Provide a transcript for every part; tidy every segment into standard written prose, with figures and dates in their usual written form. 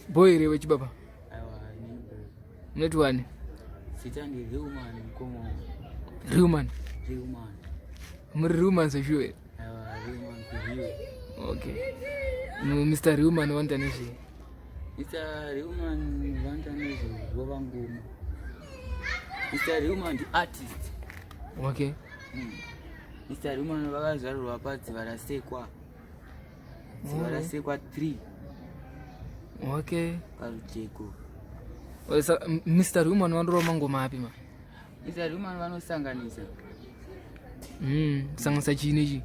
Boy re wechibaba. Aiwa ni. Mneti wani? Sitandi human komo. Human. Human. Muri human so sure. Aiwa human kuhiyo. Okay. Mr. Human wanta nishi. Mr. Human wanta nishi goba ngoma. Mr. Human the artist. Okay. Mr. Human vakazvarwa padzi varasekwa. Varasekwa 3. Okay. Parujeko. Osa Mr. Human wandoroma ngoma api ma? Mr. Human vanosanganisa. Sangisa chini chi.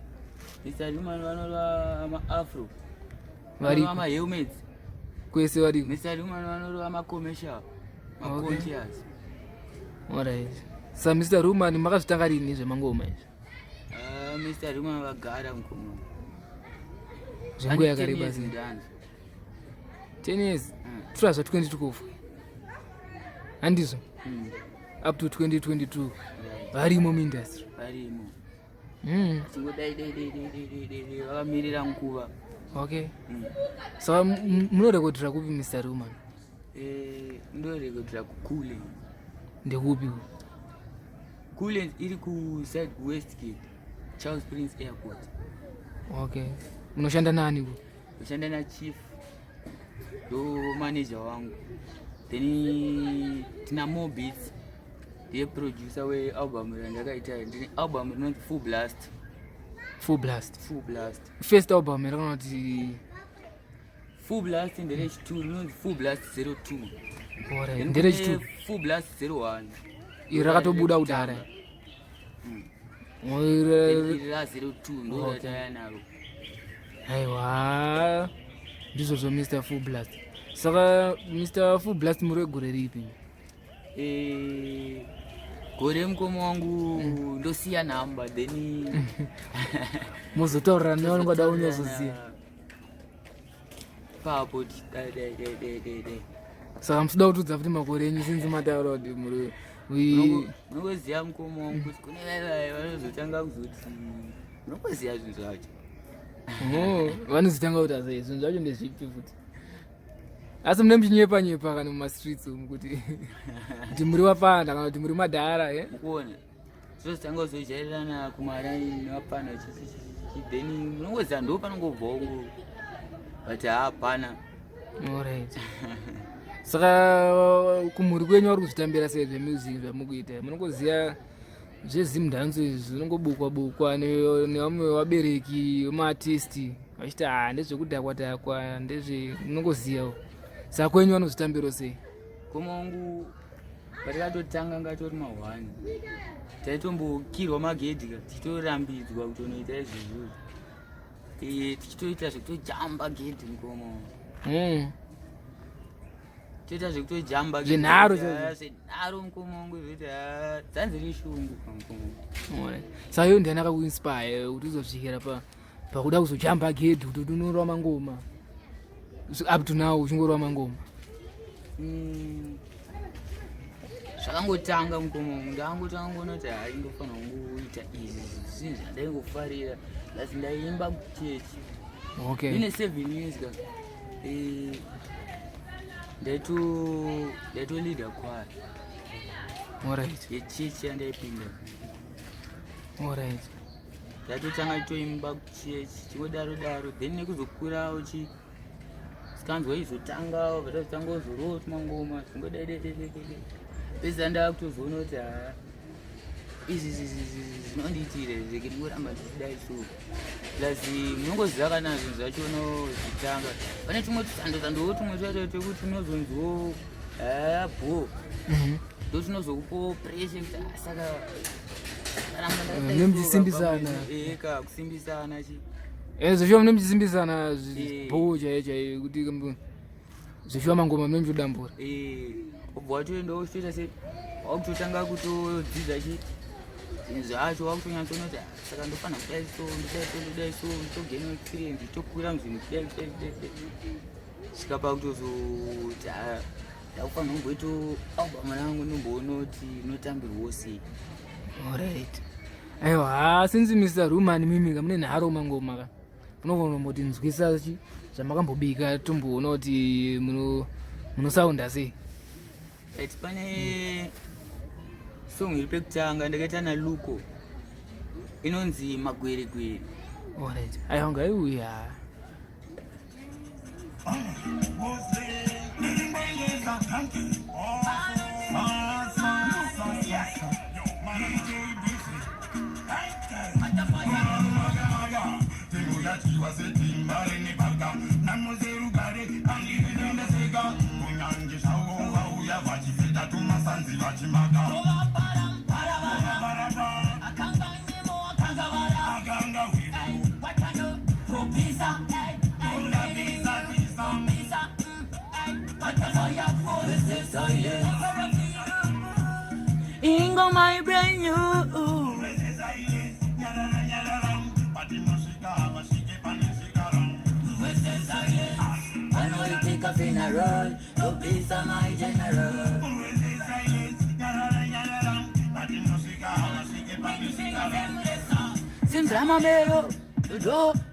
Mr. Human vanorwa ma-afro. Vari ama helmets. Kwese vari. Mr. Human vanorwa ma-commercial. Ma-conscious. Alright. Sa Mr. Human makazvitanga rini zvemangoma izvi? Mr. Human vagara mukoma. Zvenguva yakareba sei? 10 years. Tura za 2012. Handizvo? Up to 2022. Varimo muindustry. Varimo. Tingodai vakamirira nguva. Okay. Saka munorekodhera kupi Mr. Human? Munorekodhera kukule. Ndekupi? Kule iri kuside Westgate, Charles Prince Airport. Okay. Munoshanda nani ku? Munoshanda na chief. Do manager wangu. Then tina more beats. The producer we album randakaita ndini album inonzi Full Blast. Full Blast. Full Blast. First album yakanoti Full Blast in the range 2 inonzi Full Blast 02. Alright. Ndere chitu Full Blast 01. Irakatobuda kudhara. Ira 02 ndo rataya naro. Aiwa. Ndizvo zvo Mr. Full Blast. Saka Mr. Full Blast muri gore ripi? Gore mukoma wangu ndosiya namba then muzotaurira nevanongada unyazoziya. Papo Saka musoda kutudza kuti makore enyu sinzi mataura kuti muri unongoziya mukoma wangu kuti kune vanozotanga kuzoti unongoziya zvinhu zvacho. Vanozotanga kuti azai zvinhu zvacho ndezvipi futi. Asi mune muchinyepa kana mumastreets umu kuti muri vapanda kana kuti muri madhara kuona zvozotanga kuzojairana kumaraini vapanda then unongoziya ndo panongobvongo but hapana. Alright. Saka kumhuri kwenyu vari kuzvitambira sei zvemusic zvamukuita? Munongoziya zvezimdance zvinongobukwa nevamwe vabereki vemaartisti vachiti ndezvekudhakwa ndezve munongoziyawo. Saka kwenyu vanozvitambiro sei? Komangu patakatotanga ngatori ma1 taitombokirwa magedhi tichitorambidzwa kutonoita izvizvo tichitoita zvekutojamba gedhi mukoma toita zvekutojamba zvenharo mukoma wangu zvoti dzanzi rishungu pamukoma. Saka iyo ndiani akakuinspire kuti uzosvikira pakuda kuzojamba gedhi kuti unorwa mangoma up to now uchingorwa mangoma? Zvakangotanga mukoma wangu ndangotanga kuona kuti indofanira kungoita izvi zvinhu zvandaingofarira asi ndaimba kuchechi. Okay. Ine 7 years ka ndaitolida kwaya. Alright. Yechechi yandaipinda. Alright. Ndatotanga toimba kuchechi chikodaro then nekuzokurawo sikanzwa izotangawo vatazotanga kuzorota mangoma zvingodai pesa ndakutozoona kuti izvi zvinondiitire zveke ndingoramba ndichidai so plus munongoziva kana zvinhu zvachono zvitanga pane tumwe tusandosandowo tumwe twacho twekuti unozonzwo bho ndo tunozokupawo preshe kuti saka nemchisimbisana kusimbisana zveshuwa mune muchisimbisana bho chaiyo kuti zveshuwa mangoma munonjodambura obva watoendawo uchitoita se wakutotanga kutodzidza zvinhu zvacho wakutonyatsoona kuti saka ndofanira kudai so nditogena experience tokwira muzvinhu kudai svika pakutozoti ndakufanira kumboito album rangu ndomboona kuti inotambirwawo sei. Alright. Aiwa since Mr. Human mimi mune nharo mangoma ka unogona kuti nzwisa zvamakambobika tomboona kuti munosaunda sei? Pane song iri pekutanga ndakaita naLuko inonzi Magweregwere. Alright, aiwa ngaiuya. Ingo my brain you I know you take a funeral, to please my general. Simbrama mero,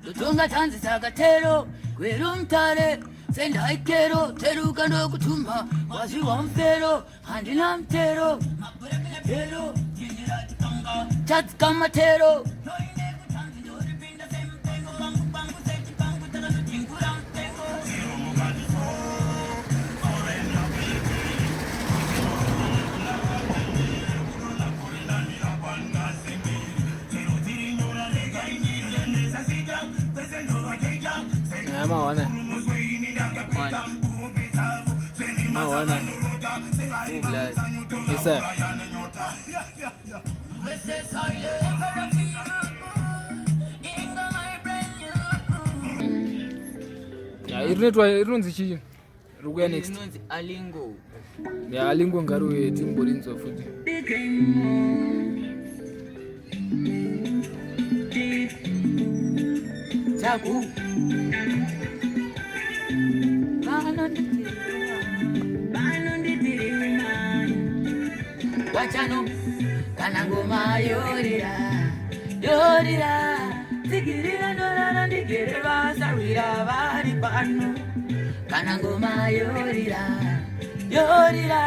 Lutonga tanzi sagatero, Gwerum tare, Sendai kero, Teruka no kutumba, was you on fero, Handinam tero, Tero, Chats kamatero. Mawana. Yes, sir. Irinonzi chii? Rukuya next. Inonzi Alingo. Ya Alingo ngaruye timborinzwa futi. Chaku. Wachano kanangoma yorira yorira tigirira ndorara ndigere basawira bari pano kanangoma yorira yorira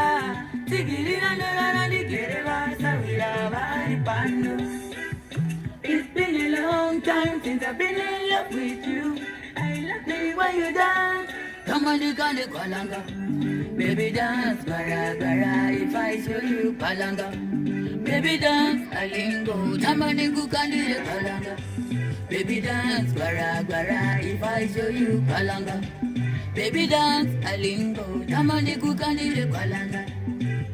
tigirira ndorara ndigere basawira bari pano. It's been a long time since I've been in love with you. I love the way you dance. Come on, you can't kalanga. Baby dance, bara bara. If I show you kalanga, baby dance, Alingo. Come on, you can't kalanga. Baby dance, bara bara. If I show you kalanga, baby dance, Alingo. Come on, you can't kalanga.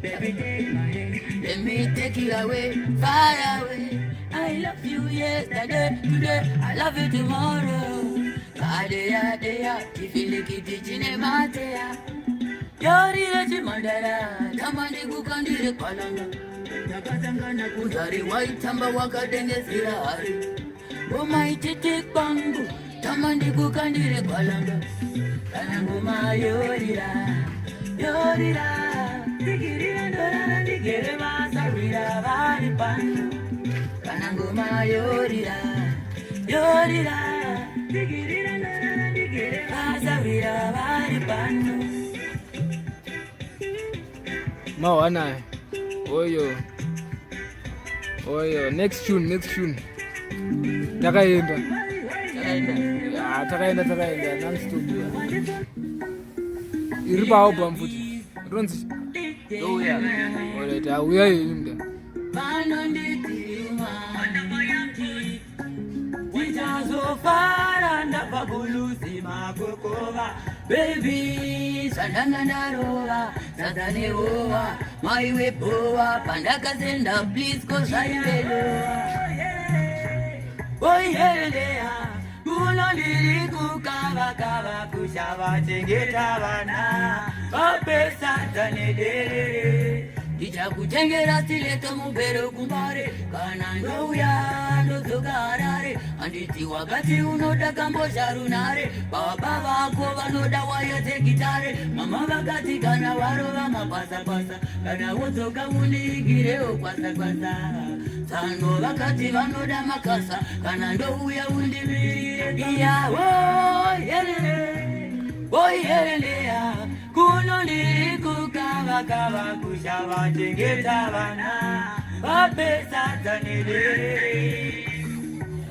Baby take my hand, let me take you away, far away. I love you yesterday, today, I love you tomorrow. Kadea dea, tifiliki tichine matea. Yori lechi mandara, tamani kukandire kalanga. Nakatangana kuzari, waitamba wakadenge sirahari. Omaiti tikbangu, tamani kukandire kalanga. Kananguma yorira, yorira. Tigirira ndorara ndigere basawira bari pano. Kanangoma yorira, yorira. Tigirira ndorara ndigere basawira bari pano. Mawana. Oyo. Next tune. Takaenda. Takaenda non-studio. Iripa album futi. Ronzi. Oya. Alright, auya yimda. Baby, sandanga narova, sadaneova, my wepoa, pandaka senda, please go shaibeloa. Boy, helea, kuno lili kukava kava kushava chengeta vana, pape satane dere. Icha kuchengera stileto mubero kumbare, kana ndouya ndotoka Harare, anditi wakati unoda kambo sharunare, baba vako vanoda wayate gitare, mama vakati kana warova mapasa pasa, kana wotoka unigireo kwasa kwasa, Tango vakati vanoda makasa kana ndouya undimirire iyawo yereleya kuno ndiri kukavakava kushava chengeta vana vapesadzanele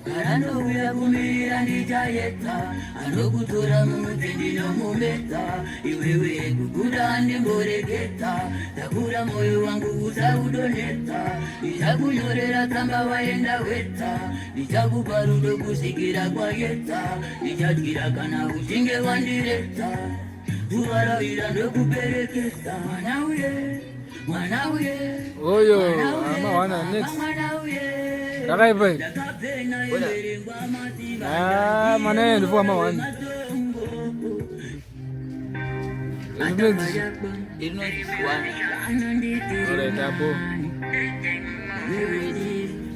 kana ndouya kumirira ndichayedza anokutora mudzi ndinomumedza iwewe kukuda ndimboregedza takura moyo wangu usaudonedza ndichakunyorera tsamba waenda wedza ndichakupa rudo kusvikira kwayedza ndichadyira kana uchinge wandiredza zuva ravira ndokuperekesa mwana uye oyo amawana next rakaipai mana ndifua amawana alright apo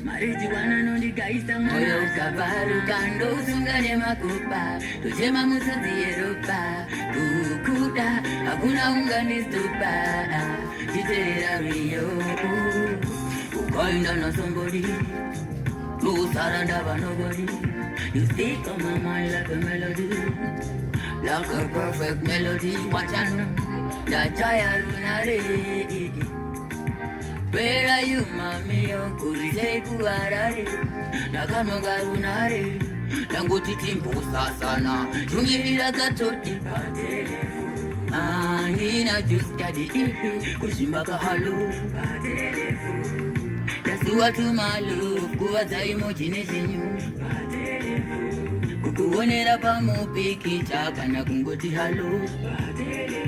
marijuana nondigaisa moyo ukavaruka ndousungane makupa tochema musodzi yeropa kukuda hakuna unganistupa chiteera riyo ukaenda na somebody lusarandava nobody you speak on my mind like a melody like a perfect melody wachano dachaya runare Where are you, mami? Kurise kuarare, nakanoga runare, nanguti timbusa sana, tungirira katoti patele. Nina just kadi ipi, kushimba halu patele. Yasuwa tumalu, kuwaza emoji nezinyu patele. Kukuonera pamupiki chaka na kungoti halu patele.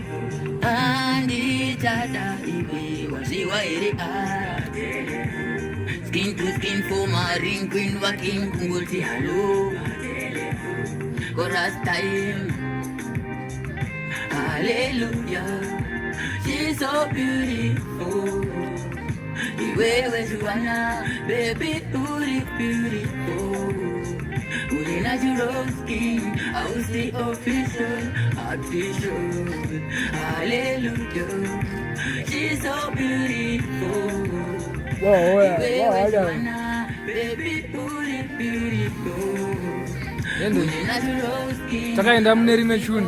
Andi tada ibi wasiwa iri skin to skin for my ring queen walking kungulti hello chorus time hallelujah she's so beautiful the way you wanna baby beautiful with a natural skin I will say official hallelujah she's so beautiful wow baby beautiful takaenda mune rimwe chuni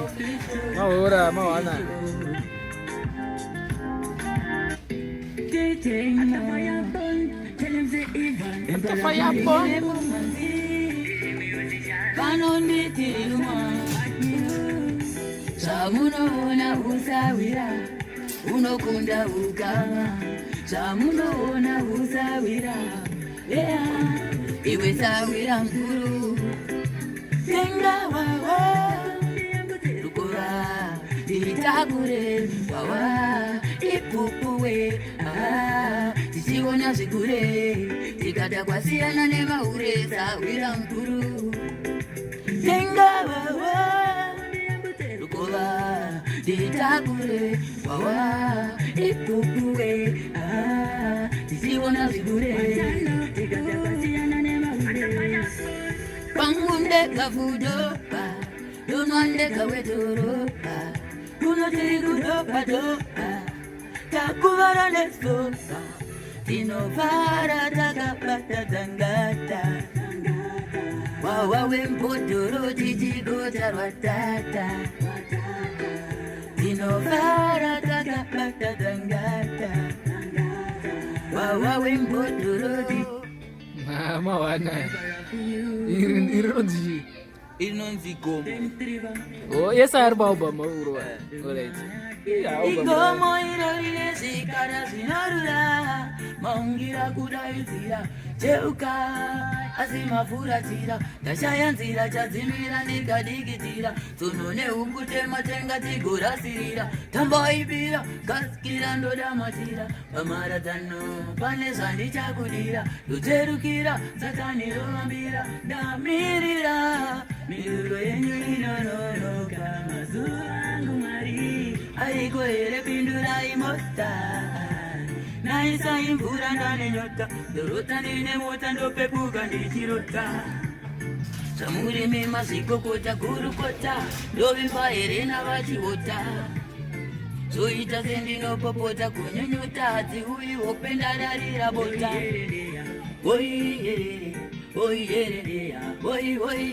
maora mawana Samunoona usawira unokunda ukama samunoona usawira iwe sawira mkuru tenga wawa lukura itakure wawa ipupuwe tisiwona zikure tikada kwasiyana nemaure sawira mkuru tenga wawa ditakure wawa ipupuwe tisiwona zigure pangundeka fudopa donwandeka wetoropa unotirigudopadopa takuvara nesopa tinovara takapata tangata wawa wempotoro tichigota rwatata tinovara takapata tangata wawa wempotoro mawana irinonzi inonzi gomo yesa ari baobama urwa alright igomo iroire zvikara zvinorura maungira kudaidzira cheuka asi mafuratira ndashaya nzira chadzimira ndikadigitira tsono neukutema tenga tigorasirira tamboibira gasikira ndodamatira pamaratano pane zvandichakudira ndoterukira satani rovambira ndamirira miruro yenyu inononoka mazuva angu Mwari aiko here pindurai mosta naisa imvura ndane nyota ndorota ndine mota ndopepuka ndichirota samurimi mazvikokota gurukota ndovimba here navachivota zoita sendinopopota kunyunyuta hadziuyi hope ndadarira bota oi yerere, oi yerere ya, oi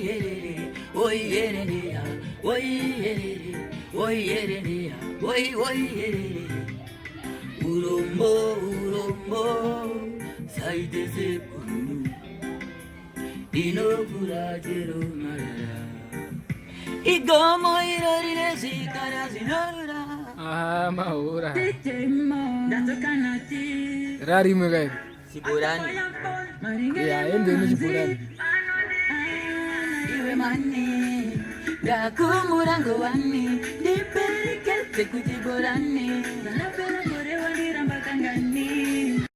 yerere, oi yerere ya, oi yerere ya, oi yerere. Urombo, saitese kunu, inokura jero marara. Igomo irorire zikara zinora. Maura. Rari mwegai. Siborani. Ya, ende ni siborani. Iwe mani, dakumurango wani, diperikete kutiborani. Nanapela Murehwa nirambakangani.